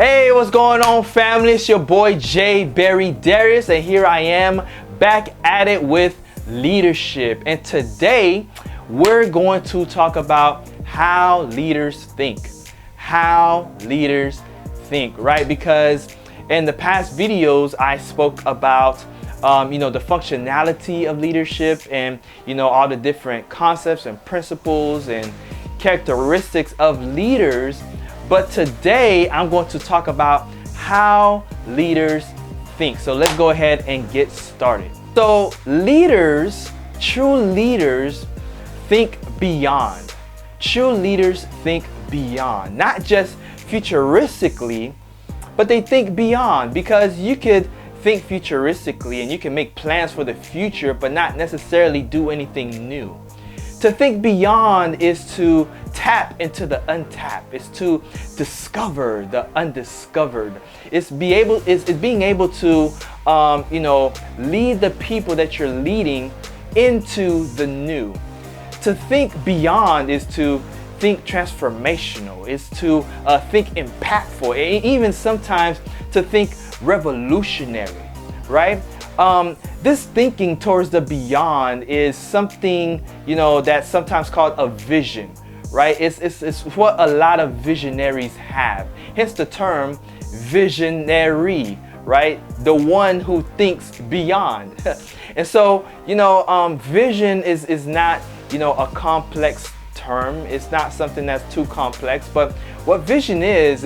Hey, what's going on, family? It's your boy Darius, and here I am back at it with leadership. And today we're going to talk about how leaders think. How leaders think, right? Because in the past videos I spoke about the functionality of leadership and all the different concepts and principles and characteristics of leaders. But today I'm going to talk about how leaders think. So let's go ahead and get started. So leaders, true leaders, think beyond. True leaders think beyond, not just futuristically, but they think beyond, because you could think futuristically and you can make plans for the future, but not necessarily do anything new. To think beyond is to tap into the untapped. It's to discover the undiscovered. It's being able to lead the people that you're leading into the new. To think beyond is to think transformational. It's to think impactful, and even sometimes to think revolutionary, right? This thinking towards the beyond is something, that's sometimes called a vision, right? It's what a lot of visionaries have. Hence the term visionary, right? The one who thinks beyond. And so, vision is not, a complex term. It's not something that's too complex, but what vision is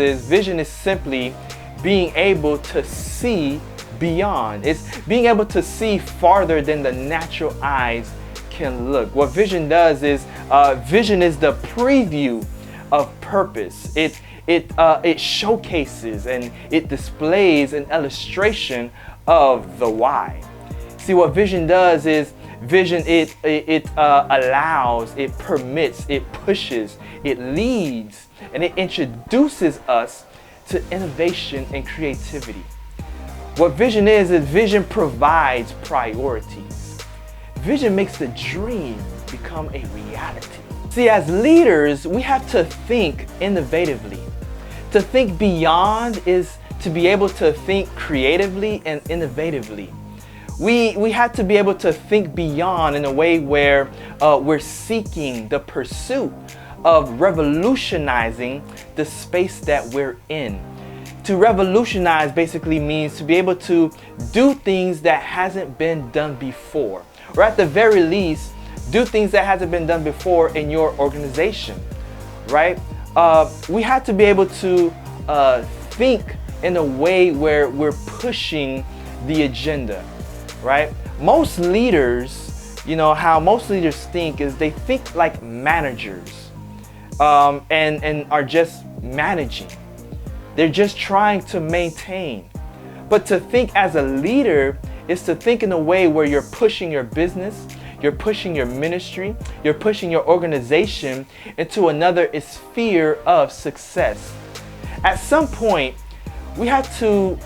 simply being able to see beyond. It's being able to see farther than the natural eyes can look. What vision does is vision is the preview of purpose. It showcases and it displays an illustration of the why. See, what vision does is vision allows, it permits, it pushes, it leads, and it introduces us to innovation and creativity. What vision is vision provides priorities. Vision makes the dream become a reality. See, as leaders, we have to think innovatively. To think beyond is to be able to think creatively and innovatively. We have to be able to think beyond in a way where we're seeking the pursuit of revolutionizing the space that we're in. To revolutionize basically means to be able to do things that hasn't been done before, or at the very least, do things that hasn't been done before in your organization, right? We have to be able to think in a way where we're pushing the agenda, right? Most leaders, how most leaders think is they think like managers and are just managing. They're just trying to maintain. But to think as a leader is to think in a way where you're pushing your business, you're pushing your ministry, you're pushing your organization into another sphere of success. At some point, we have to,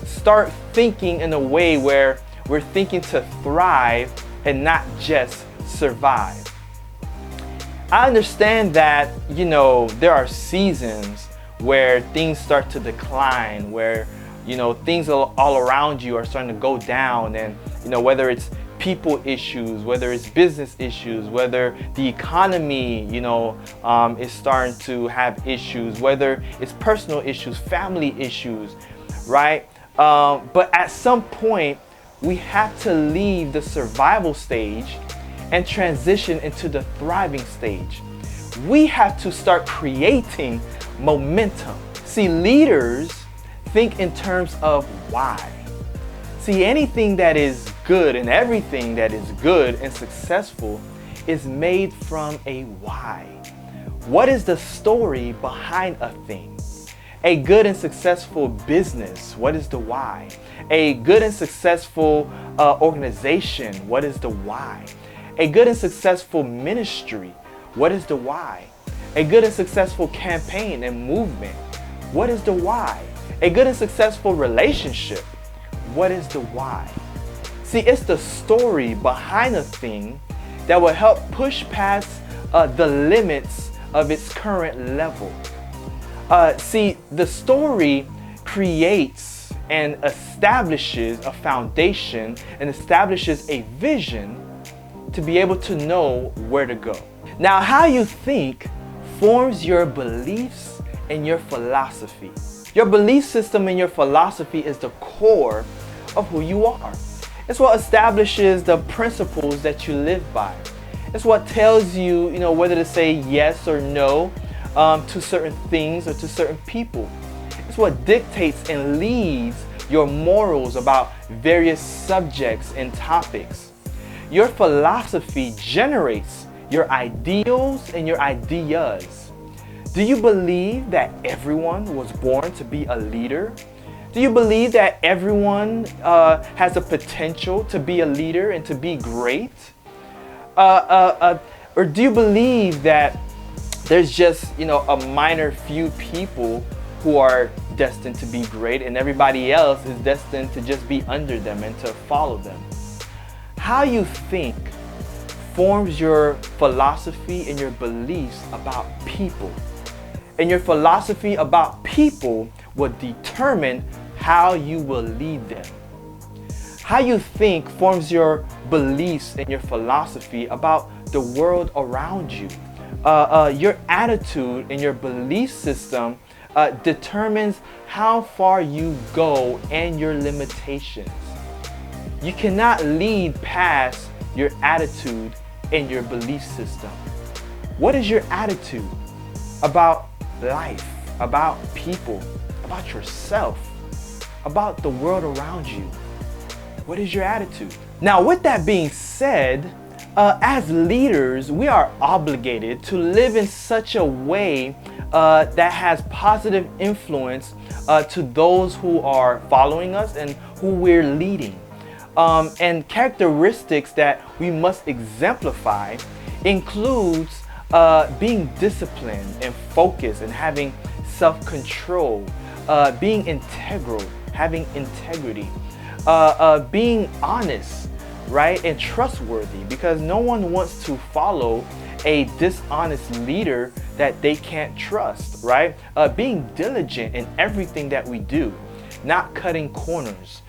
start thinking in a way where we're thinking to thrive and not just survive. I understand that, there are seasons where things start to decline, where things all around you are starting to go down, and whether it's people issues, whether it's business issues, whether the economy is starting to have issues, whether it's personal issues, family issues, right? But at some point we have to leave the survival stage and transition into the thriving stage. We have to start creating momentum. See, leaders think in terms of why. See, anything that is good and everything that is good and successful is made from a why. What is the story behind a thing? A good and successful business, what is the why? A good and successful organization, what is the why? A good and successful ministry, what is the why? A good and successful campaign and movement, what is the why? A good and successful relationship, what is the why? See, it's the story behind a thing that will help push past the limits of its current level. See, the story creates and establishes a foundation and establishes a vision to be able to know where to go. Now, how you think forms your beliefs and your philosophy. Your belief system and your philosophy is the core of who you are. It's what establishes the principles that you live by. It's what tells you, whether to say yes or no to certain things or to certain people. It's what dictates and leads your morals about various subjects and topics. Your philosophy generates your ideals and your ideas. Do you believe that everyone was born to be a leader? Do you believe that everyone has a potential to be a leader and to be great? Or do you believe that there's just, a minor few people who are destined to be great and everybody else is destined to just be under them and to follow them? How you think forms your philosophy and your beliefs about people. And your philosophy about people will determine how you will lead them. How you think forms your beliefs and your philosophy about the world around you. Your attitude and your belief system determines how far you go and your limitations. You cannot lead past your attitude and your belief system. What is your attitude about life, about people, about yourself, about the world around you? What is your attitude? Now, with that being said, as leaders, we are obligated to live in such a way that has positive influence to those who are following us and who we're leading. And characteristics that we must exemplify includes being disciplined and focused and having self-control, being integral, having integrity, being honest, right, and trustworthy, because no one wants to follow a dishonest leader that they can't trust, right? Being diligent in everything that we do, not cutting corners,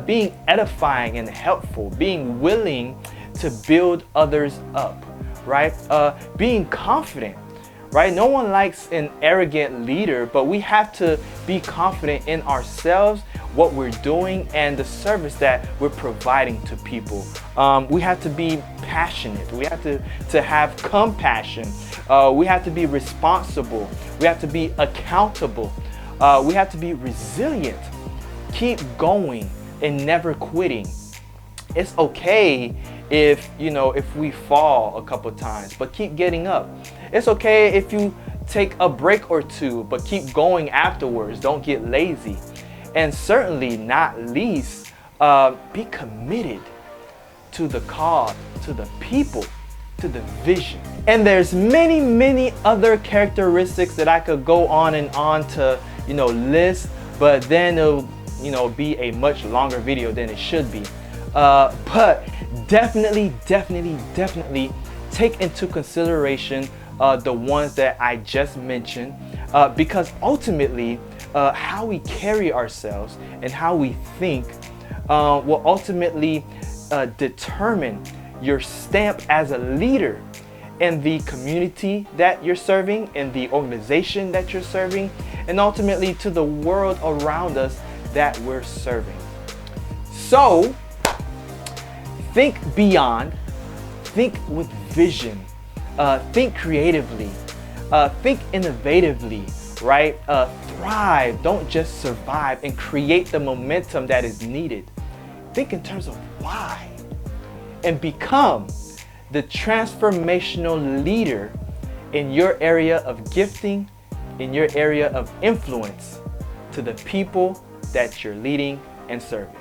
being edifying and helpful, being willing to build others up, right? Being confident, right? No one likes an arrogant leader, but we have to be confident in ourselves, what we're doing, and the service that we're providing to people. We have to be passionate. We have to have compassion. We have to be responsible. We have to be accountable. We have to be resilient. Keep going and never quitting. It's okay if we fall a couple times, but keep getting up. It's okay if you take a break or two, but keep going afterwards. Don't get lazy. And certainly not least, be committed to the cause, to the people, to the vision. And there's many other characteristics that I could go on and on to list, but then it'll be a much longer video than it should be. But definitely take into consideration the ones that I just mentioned, because ultimately how we carry ourselves and how we think will ultimately determine your stamp as a leader in the community that you're serving, in the organization that you're serving, and ultimately to the world around us that we're serving. So think beyond, think with vision, think creatively, think innovatively, right? Thrive, don't just survive, and create the momentum that is needed. Think in terms of why, and become the transformational leader in your area of gifting, in your area of influence to the people that you're leading and serving.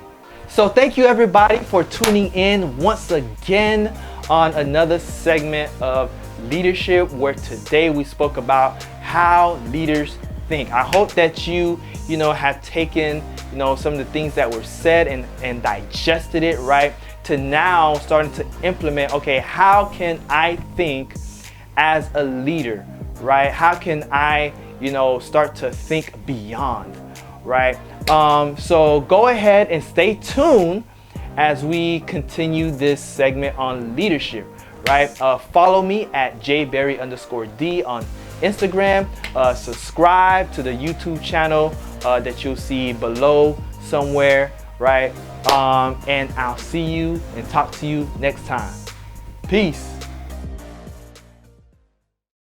So thank you everybody for tuning in once again on another segment of leadership, where today we spoke about how leaders think. I hope that you have taken some of the things that were said and digested it, right, to now starting to implement, okay, how can I think as a leader, right? How can I you know, start to think beyond, right? So go ahead and stay tuned as we continue this segment on leadership, right? Follow me at jberry_d on Instagram. Subscribe to the YouTube channel that you'll see below somewhere, right? And I'll see you and talk to you next time. Peace.